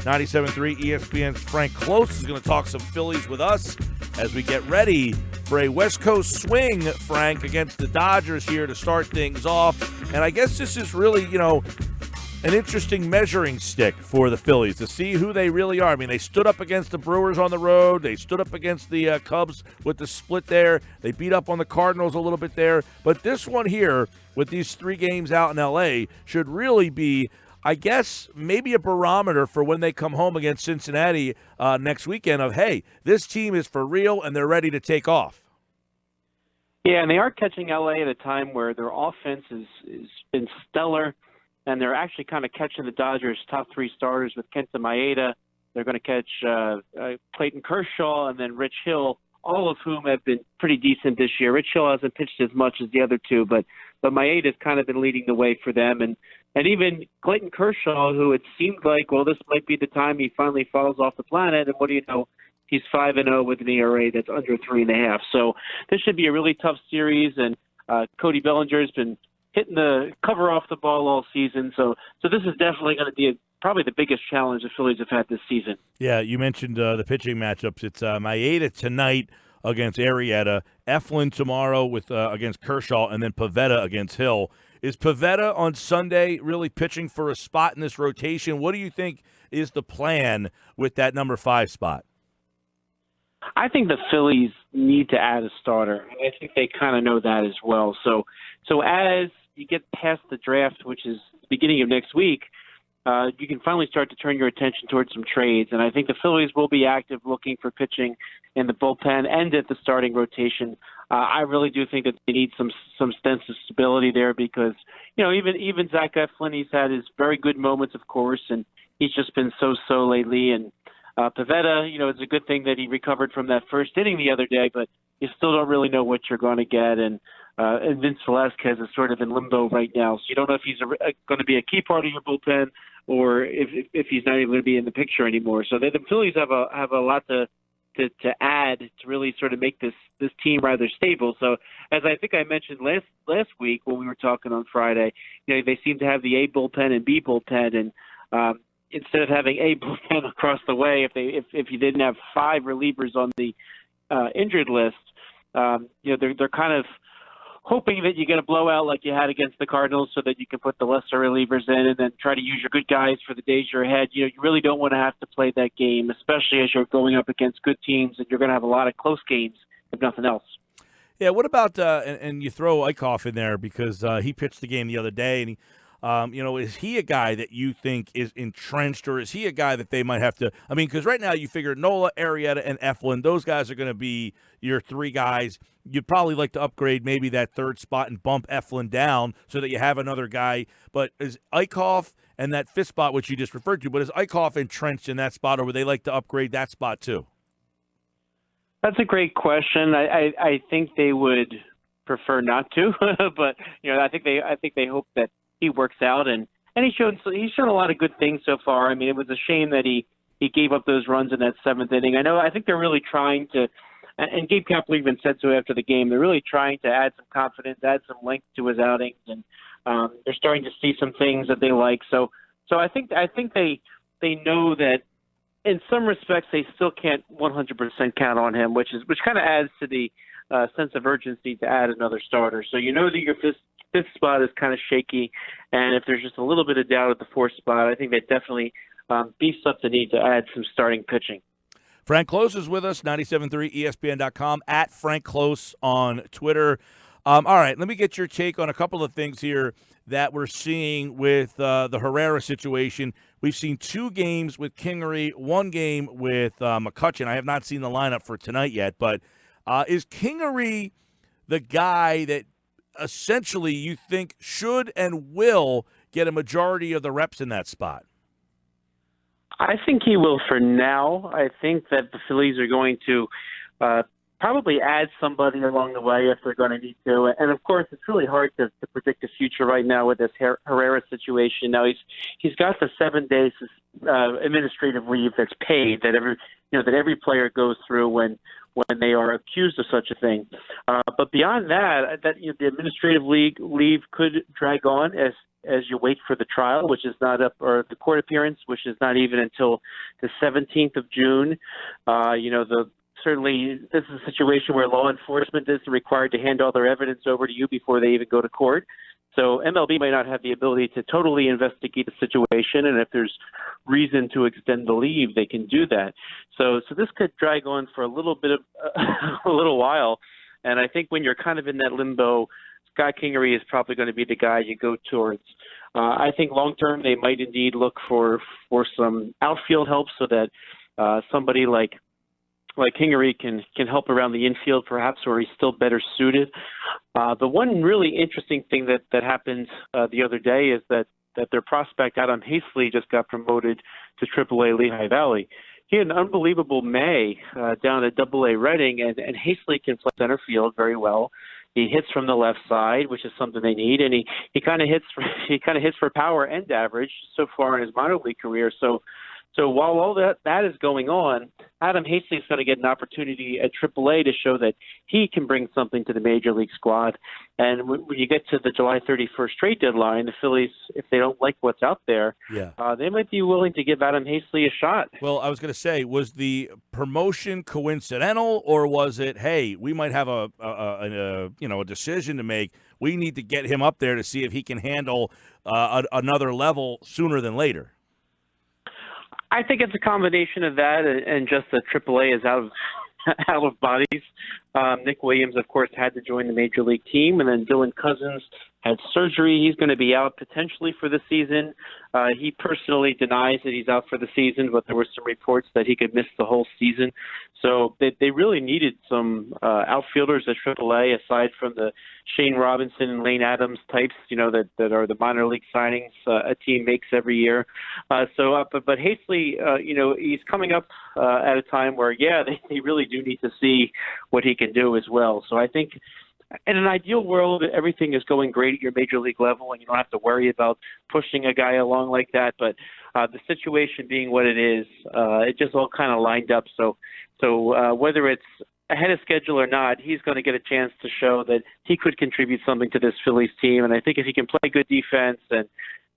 97.3 ESPN's Frank Klose is going to talk some Phillies with us as we get ready for a West Coast swing, Frank, against the Dodgers here to start things off. And I guess this is really, an interesting measuring stick for the Phillies to see who they really are. I mean, they stood up against the Brewers on the road. They stood up against the Cubs with the split there. They beat up on the Cardinals a little bit there. But this one here, with these 3 games out in L.A., should really be, I guess, maybe a barometer for when they come home against Cincinnati next weekend of, hey, this team is for real and they're ready to take off. Yeah, and they are catching L.A. at a time where their offense has been stellar, and they're actually kind of catching the Dodgers' top 3 starters with Kenta Maeda. They're going to catch Clayton Kershaw and then Rich Hill, all of whom have been pretty decent this year. Rich Hill hasn't pitched as much as the other 2, but Maeda's kind of been leading the way for them. And even Clayton Kershaw, who it seemed like, well, this might be the time he finally falls off the planet. And what do you know? He's 5-0 with an ERA that's under 3.5. So this should be a really tough series. And Cody Bellinger's been hitting the cover off the ball all season. So this is definitely going to be probably the biggest challenge the Phillies have had this season. Yeah, you mentioned the pitching matchups. It's Maeda tonight against Arrieta, Eflin tomorrow with against Kershaw, and then Pivetta against Hill. Is Pivetta on Sunday really pitching for a spot in this rotation? What do you think is the plan with that number 5 spot? I think the Phillies need to add a starter. I think they kind of know that as well. So as you get past the draft, which is the beginning of next week, you can finally start to turn your attention towards some trades. And I think the Phillies will be active looking for pitching in the bullpen and at the starting rotation. I really do think that they need some sense of stability there because, even Zach Eflin, he's had his very good moments, of course, and he's just been so lately. And Pivetta, it's a good thing that he recovered from that first inning the other day, but you still don't really know what you're going to get. And Vince Velasquez is sort of in limbo right now. So you don't know if he's going to be a key part of your bullpen or if he's not even going to be in the picture anymore. So the Phillies have a lot to add to really sort of make this team rather stable. So as I think I mentioned last week when we were talking on Friday, they seem to have the A bullpen and B bullpen, and instead of having A bullpen across the way, if you didn't have 5 relievers on the injured list, they're kind of hoping that you get a blowout like you had against the Cardinals so that you can put the lesser relievers in and then try to use your good guys for the days you're ahead. You really don't want to have to play that game, especially as you're going up against good teams and you're going to have a lot of close games, if nothing else. Yeah, what about and you throw Eickhoff in there because he pitched the game the other day, and he, is he a guy that you think is entrenched, or is he a guy that they might have to? I mean, because right now you figure Nola, Arrieta, and Eflin, those guys are going to be your 3 guys. You'd probably like to upgrade maybe that 3rd spot and bump Eflin down so that you have another guy. But is Eickhoff and that 5th spot, which you just referred to, but is Eickhoff entrenched in that spot, or would they like to upgrade that spot too? That's a great question. I think they would prefer not to, but I think they hope that he works out, and he's shown a lot of good things so far. I mean, it was a shame that he gave up those runs in that 7th inning. I think they're really trying to, and Gabe Kapler even said so after the game, they're really trying to add some confidence, add some length to his outings, and they're starting to see some things that they like. So I think they know that in some respects they still can't 100% count on him, which kind of adds to the sense of urgency to add another starter. So that your 5th spot is kind of shaky, and if there's just a little bit of doubt at the 4th spot, I think that definitely beefs up the need to add some starting pitching. Frank Klose is with us, 97.3 ESPN.com, at Frank Klose on Twitter. All right, let me get your take on a couple of things here that we're seeing with the Herrera situation. We've seen 2 games with Kingery, 1 game with McCutchen. I have not seen the lineup for tonight yet, but is Kingery the guy that essentially you think should and will get a majority of the reps in that spot? I think he will for now. I think that the Phillies are going to probably add somebody along the way if they're going to need to. And, of course, it's really hard to predict the future right now with this Herrera situation. Now, he's got the 7 days administrative leave that's paid that every player goes through when they are accused of such a thing. But beyond that, the administrative leave could drag on as you wait for the trial, which is not up, or the court appearance, which is not even until the 17th of June. Certainly, this is a situation where law enforcement isn't required to hand all their evidence over to you before they even go to court. So MLB might not have the ability to totally investigate the situation, and if there's reason to extend the leave, they can do that. So this could drag on for a little bit of a little while. And I think when you're kind of in that limbo, Scott Kingery is probably going to be the guy you go towards. I think long term they might indeed look for some outfield help so that somebody like Kingery can help around the infield perhaps, where he's still better suited. The one really interesting thing that happened the other day is that their prospect Adam Haseley just got promoted to AAA Lehigh Valley. He had an unbelievable May down at AA Reading, and Haseley can play center field very well. He hits from the left side, which is something they need, and he kind of hits for power and average so far in his minor league career. So while all that is going on, Adam Haseley is going to get an opportunity at AAA to show that he can bring something to the Major League squad. And when you get to the July 31st trade deadline, the Phillies, if they don't like what's out there, they might be willing to give Adam Haseley a shot. Well, I was going to say, was the promotion coincidental, or was it, hey, we might have a decision to make. We need to get him up there to see if he can handle another level sooner than later? I think it's a combination of that and just that AAA is out of bodies. Nick Williams, of course, had to join the Major League team, and then Dylan Cousins had surgery. He's going to be out potentially for the season. He personally denies that he's out for the season, but there were some reports that he could miss the whole season. So they really needed some outfielders at AAA, aside from the Shane Robinson and Lane Adams types, that are the minor league signings a team makes every year. But Haseley, he's coming up at a time where, they really do need to see what he can do as well. So I think in an ideal world, everything is going great at your major league level, and you don't have to worry about pushing a guy along like that. But the situation being what it is, it just all kind of lined up. So whether it's ahead of schedule or not, he's going to get a chance to show that he could contribute something to this Phillies team. And I think if he can play good defense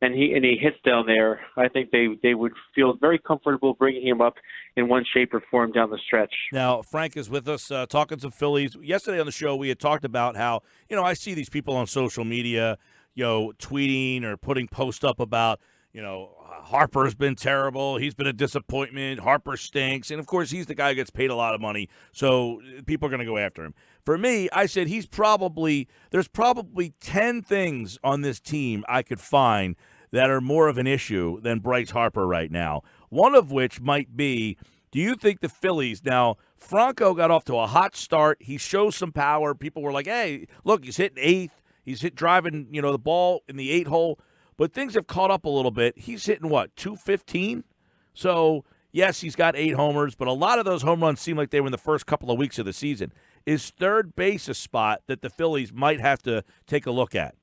and he hits down there, I think they would feel very comfortable bringing him up in one shape or form down the stretch. Now, Frank is with us talking some Phillies. Yesterday on the show, we had talked about how, I see these people on social media, tweeting or putting posts up about, Harper's been terrible. He's been a disappointment. Harper stinks. And, of course, he's the guy who gets paid a lot of money, so people are going to go after him. For me, I said there's probably 10 things on this team I could find that are more of an issue than Bryce Harper right now. One of which might be, do you think the Phillies, now, Franco got off to a hot start. He shows some power. People were like, hey, look, he's hitting eighth. He's driving, the ball in the 8-hole. But things have caught up a little bit. He's hitting, 215? So, yes, he's got 8 homers, but a lot of those home runs seem like they were in the first couple of weeks of the season. Is third base a spot that the Phillies might have to take a look at?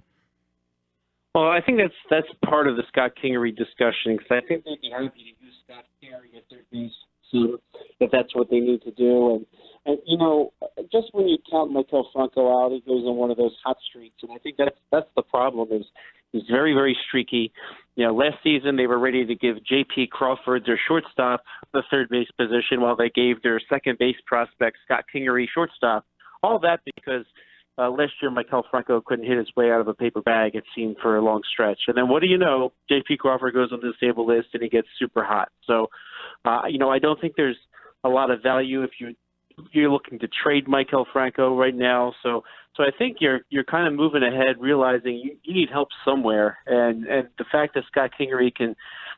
Well, I think that's part of the Scott Kingery discussion, because I think they'd be happy to use Scott Kingery at third base soon if that's what they need to do. And just when you count Maikel Franco out, he goes on one of those hot streaks, and I think that's the problem. Is he's very, very streaky. Last season they were ready to give J.P. Crawford, their shortstop, the third base position, while they gave their second base prospect Scott Kingery shortstop. All that because last year Maikel Franco couldn't hit his way out of a paper bag, it seemed, for a long stretch. And then what do you know? J.P. Crawford goes on the disabled list and he gets super hot. So, I don't think there's a lot of value if you're looking to trade Maikel Franco right now. So I think you're kind of moving ahead, realizing you need help somewhere. And the fact that Scott Kingery can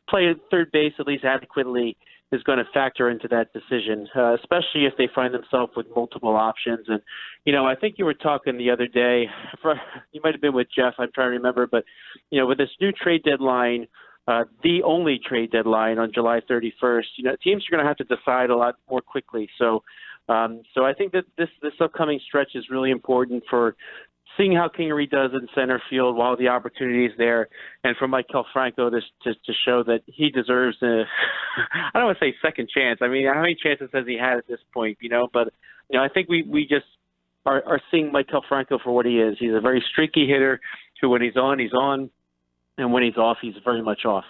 play at third base at least adequately is going to factor into that decision, especially if they find themselves with multiple options. And, I think you were talking the other day, you might have been with Jeff, I'm trying to remember, but, with this new trade deadline, the only trade deadline on July 31st, teams are going to have to decide a lot more quickly. So I think that this upcoming stretch is really important for seeing how Kingery does in center field while the opportunity is there, and for Maikel Franco to show that he deserves I don't want to say second chance. I mean, how many chances has he had at this point? But I think we just are seeing Maikel Franco for what he is. He's a very streaky hitter who, when he's on, and when he's off, he's very much off.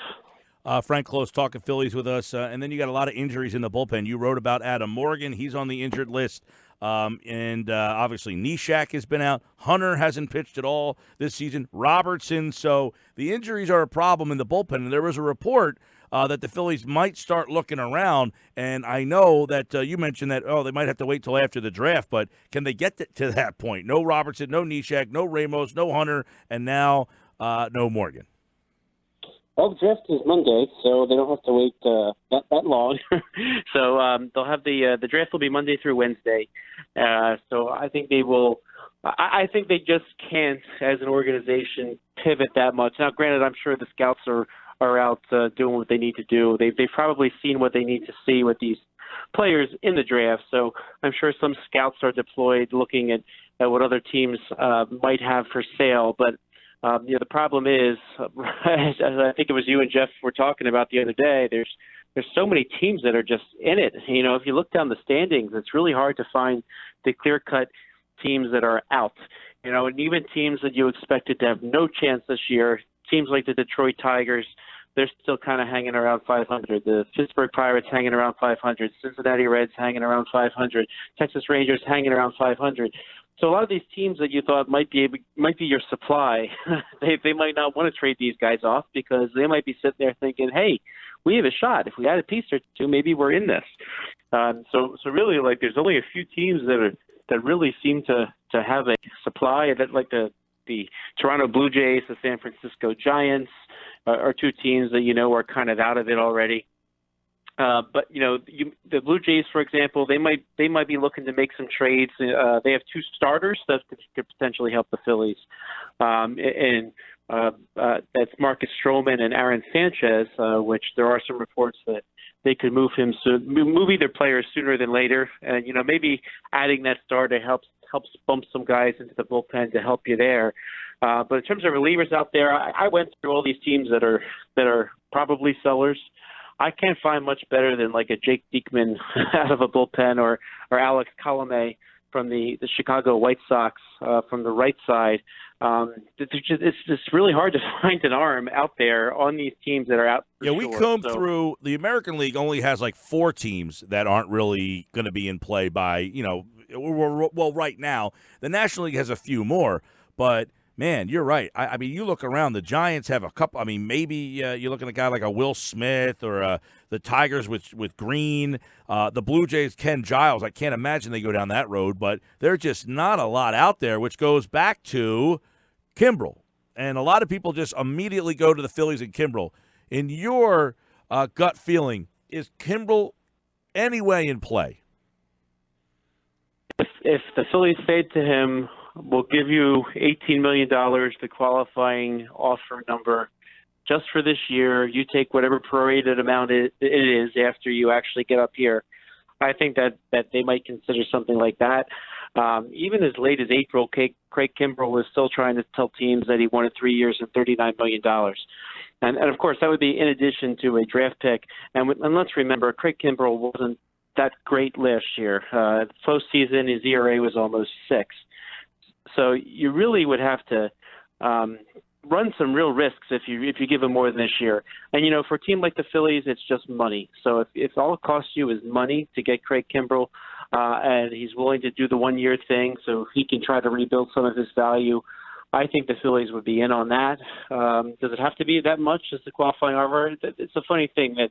Frank Klose talking Phillies with us, and then you got a lot of injuries in the bullpen. You wrote about Adam Morgan. He's on the injured list. And obviously Neshek has been out. Hunter hasn't pitched at all this season. Robertson. So the injuries are a problem in the bullpen. And there was a report that the Phillies might start looking around. And I know that you mentioned that, they might have to wait till after the draft. But can they get to that point? No Robertson, no Neshek, no Ramos, no Hunter, and now no Morgan. Well, the draft is Monday, so they don't have to wait that long. So they'll have the draft will be Monday through Wednesday. So I think they will. I think they just can't, as an organization, pivot that much. Now, granted, I'm sure the scouts are out doing what they need to do. They've probably seen what they need to see with these players in the draft. So I'm sure some scouts are deployed looking at what other teams might have for sale, but. The problem is, I think it was you and Jeff were talking about the other day, there's so many teams that are just in it. If you look down the standings, it's really hard to find the clear-cut teams that are out. And even teams that you expected to have no chance this year, teams like the Detroit Tigers, they're still kind of hanging around 500. The Pittsburgh Pirates hanging around 500. Cincinnati Reds hanging around 500. Texas Rangers hanging around 500. So a lot of these teams that you thought might be your supply, they might not want to trade these guys off because they might be sitting there thinking, hey, we have a shot. If we add a piece or two, maybe we're in this. So really, like, there's only a few teams that really seem to have a supply. That like the Toronto Blue Jays, the San Francisco Giants are two teams that are kind of out of it already. But the Blue Jays, for example, they might be looking to make some trades. They have two starters that could potentially help the Phillies, and that's Marcus Stroman and Aaron Sanchez, which there are some reports that they could move either players sooner than later, and maybe adding that starter helps bump some guys into the bullpen to help you there. But in terms of relievers out there, I went through all these teams that are probably sellers. I can't find much better than like a Jake Diekman out of a bullpen or Álex Colomé from the Chicago White Sox from the right side. It's just really hard to find an arm out there on these teams that are out. Yeah, we combed through. The American League only has like 4 teams that aren't really going to be in play by, well, right now. The National League has a few more, but man, you're right. I mean, you look around, the Giants have a couple. I mean, maybe you're looking at a guy like a Will Smith or the Tigers with Green. The Blue Jays, Ken Giles. I can't imagine they go down that road, but there's just not a lot out there, which goes back to Kimbrel. And a lot of people just immediately go to the Phillies and Kimbrel. In your gut feeling, is Kimbrel anyway in play? If the Phillies say to him, we'll give you $18 million, the qualifying offer number, just for this year. You take whatever prorated amount it is after you actually get up here. I think that they might consider something like that. Even as late as April, Craig Kimbrel was still trying to tell teams that he wanted 3 years and $39 million. And of course, that would be in addition to a draft pick. And let's remember, Craig Kimbrel wasn't that great last year. Postseason, his ERA was almost 6. So you really would have to run some real risks if you give him more than this year. And, for a team like the Phillies, it's just money. So if all it costs you is money to get Craig Kimbrel and he's willing to do the 1-year thing so he can try to rebuild some of his value, I think the Phillies would be in on that. Does it have to be that much as the qualifying offer? It's a funny thing that,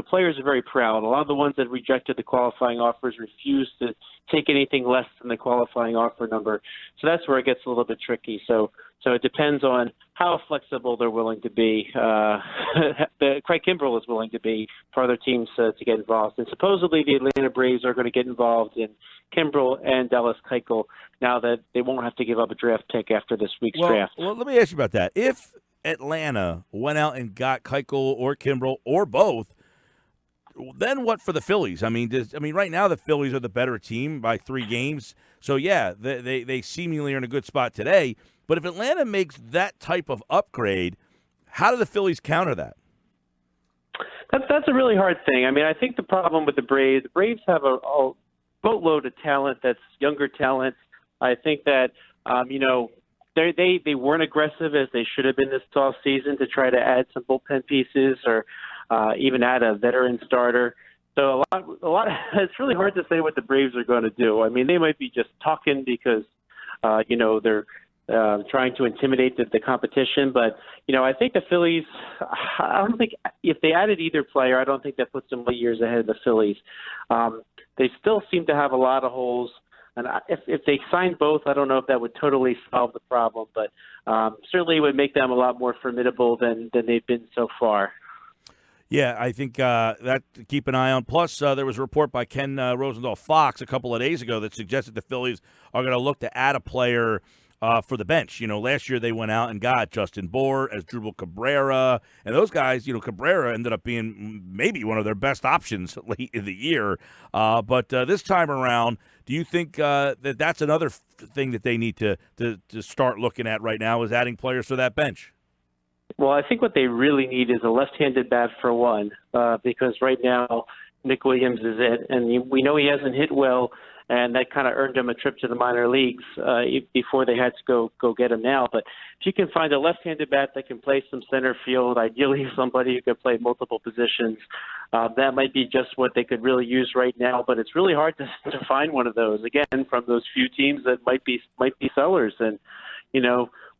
players are very proud. A lot of the ones that rejected the qualifying offers refuse to take anything less than the qualifying offer number. So that's where it gets a little bit tricky. So it depends on how flexible they're willing to be. Craig Kimbrel is willing to be for other teams to get involved. And supposedly the Atlanta Braves are going to get involved in Kimbrel and Álex Colomé now that they won't have to give up a draft pick after this week's draft. Well, let me ask you about that. If Atlanta went out and got Keuchel or Kimbrel or both, then what for the Phillies? I mean, right now the Phillies are the better team by 3 games. So, yeah, they seemingly are in a good spot today. But if Atlanta makes that type of upgrade, how do the Phillies counter that? That's a really hard thing. I mean, I think the problem with the Braves have a boatload of talent that's younger talent. I think that, they weren't aggressive as they should have been this off season to try to add some bullpen pieces or even add a veteran starter. So a lot. It's really hard to say what the Braves are going to do. I mean, they might be just talking because they're trying to intimidate the competition. But I think the Phillies. I don't think if they added either player, I don't think that puts them years ahead of the Phillies. They still seem to have a lot of holes. And if they signed both, I don't know if that would totally solve the problem, but certainly it would make them a lot more formidable than they've been so far. Yeah, I think that to keep an eye on. Plus, there was a report by Ken Rosenthal Fox a couple of days ago that suggested the Phillies are going to look to add a player for the bench. Last year they went out and got Justin Bour, Asdrúbal Cabrera, and those guys, Cabrera ended up being maybe one of their best options late in the year. But this time around, do you think that's another thing that they need to start looking at right now is adding players for that bench? Well, I think what they really need is a left-handed bat for one, because right now Nick Williams is it, and we know he hasn't hit well, and that kind of earned him a trip to the minor leagues before they had to go get him now. But if you can find a left-handed bat that can play some center field, ideally somebody who could play multiple positions, that might be just what they could really use right now. But it's really hard to find one of those, again, from those few teams that might be sellers. And,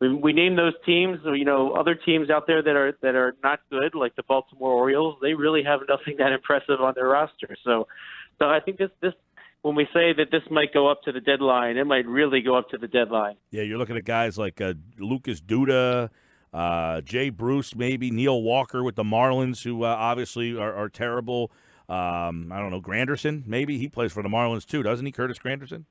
we name those teams, other teams out there that are not good, like the Baltimore Orioles, they really have nothing that impressive on their roster. So I think this when we say that this might go up to the deadline, it might really go up to the deadline. Yeah, you're looking at guys like Lucas Duda, Jay Bruce, maybe Neil Walker with the Marlins, who obviously are terrible. I don't know, Granderson, maybe he plays for the Marlins too, doesn't he, Curtis Granderson?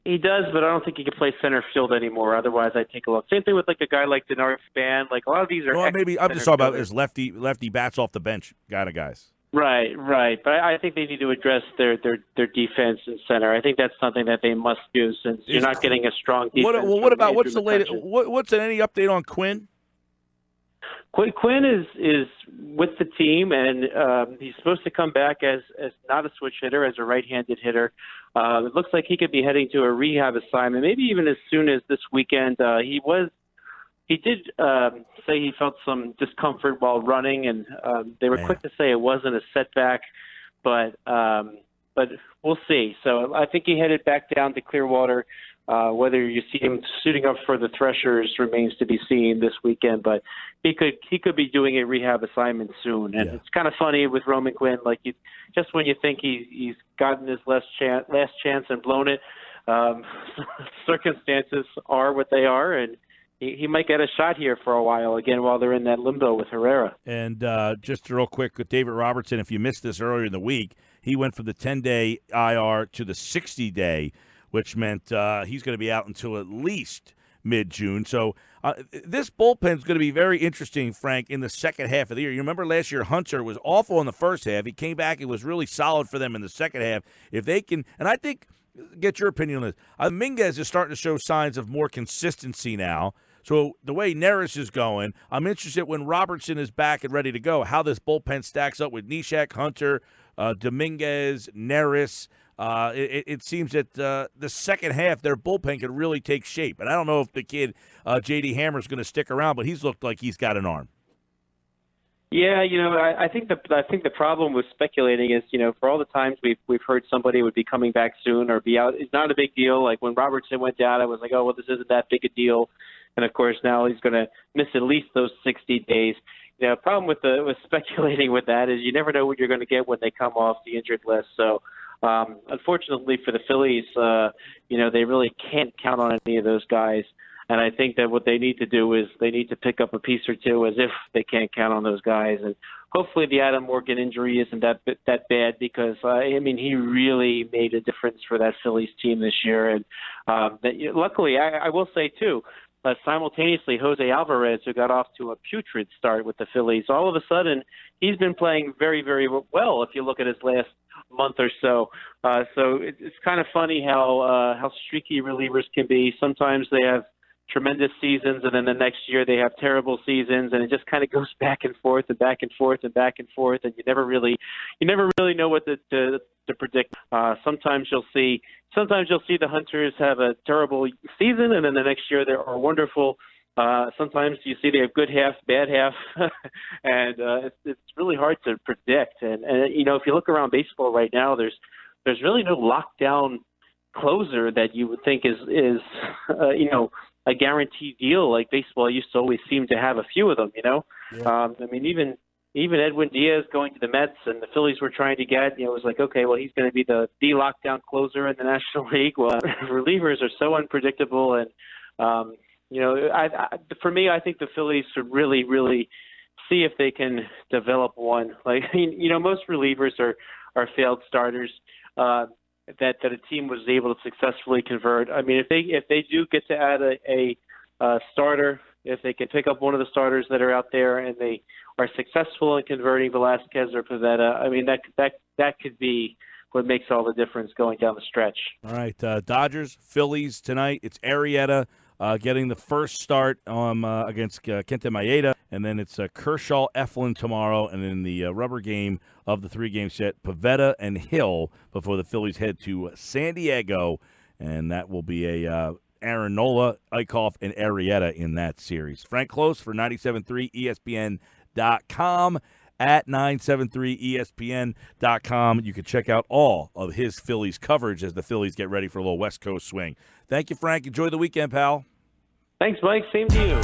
He does, but I don't think he can play center field anymore. Otherwise, I'd take a look. Same thing with like a guy like Denard Span. Like a lot of these are. Well, maybe I'm just talking about his lefty bats off the bench kind of guys. Right. But I think they need to address their defense in center. I think that's something that they must do since you're not getting a strong defense. What's the latest? What's any update on Quinn? Quinn is with the team, and he's supposed to come back as not a switch hitter, as a right-handed hitter. It looks like he could be heading to a rehab assignment, maybe even as soon as this weekend. He did say he felt some discomfort while running, and they were quick to say it wasn't a setback, but we'll see. So I think he headed back down to Clearwater. Whether you see him suiting up for the Threshers remains to be seen this weekend, but he could be doing a rehab assignment soon. And It's kind of funny with Roman Quinn, like just when you think he's gotten his last chance and blown it, circumstances are what they are, and he might get a shot here for a while again while they're in that limbo with Herrera. And just real quick with David Robertson, if you missed this earlier in the week, he went from the 10-day IR to the 60-day, which meant he's going to be out until at least mid-June. So this bullpen is going to be very interesting, Frank, in the second half of the year. You remember last year Hunter was awful in the first half. He came back. It was really solid for them in the second half. If they can – and I think – get your opinion on this. Minguez is starting to show signs of more consistency now. So the way Neris is going, I'm interested when Robertson is back and ready to go, how this bullpen stacks up with Neshek, Hunter, Dominguez, Neris. It seems that the second half, their bullpen could really take shape. And I don't know if the kid, J.D. Hammer's going to stick around, but he's looked like he's got an arm. Yeah, I think the problem with speculating is, for all the times we've heard somebody would be coming back soon or be out, it's not a big deal. Like when Robertson went down, I was like, oh, well, this isn't that big a deal. And of course, now he's going to miss at least those 60 days. The problem with speculating with that is you never know what you're going to get when they come off the injured list. So, unfortunately for the Phillies, they really can't count on any of those guys. And I think that what they need to do is they need to pick up a piece or two as if they can't count on those guys. And hopefully the Adam Morgan injury isn't that bad because, he really made a difference for that Phillies team this year. And luckily, I will say, too, simultaneously, José Álvarez, who got off to a putrid start with the Phillies, all of a sudden he's been playing very, very well if you look at his last month or so. So it's kind of funny how streaky relievers can be. Sometimes they have tremendous seasons, and then the next year they have terrible seasons, and it just kind of goes back and forth and back and forth and back and forth, and you never really know what to predict. Sometimes you'll see the Hunters have a terrible season, and then the next year they are wonderful. Sometimes you see they have good half, bad half, and it's really hard to predict. And if you look around baseball right now, there's really no lockdown closer that you would think is a guaranteed deal like baseball used to always seem to have a few of them. Yeah. Even Edwin Diaz going to the Mets and the Phillies were trying to get, it was like, okay, well, he's going to be the lockdown closer in the National League. Well, relievers are so unpredictable, and for me, I think the Phillies should really, really see if they can develop one. Like, most relievers are failed starters that a team was able to successfully convert. I mean, if they do get to add a starter, if they can pick up one of the starters that are out there and they are successful in converting Velasquez or Pivetta, I mean, that could be what makes all the difference going down the stretch. All right, Dodgers, Phillies tonight. It's Arrieta getting the first start against Kenta Maeda, and then it's Kershaw, Eflin tomorrow, and then the rubber game of the three-game set, Pivetta and Hill, before the Phillies head to San Diego, and that will be a Aaron Nola, Eickhoff, and Arrieta in that series. Frank Klose for 97.3 ESPN.com. At 973ESPN.com. You can check out all of his Phillies coverage as the Phillies get ready for a little West Coast swing. Thank you, Frank. Enjoy the weekend, pal. Thanks, Mike. Same to you.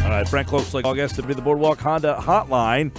All right, Frank Klose, like August, to be the Boardwalk Honda Hotline.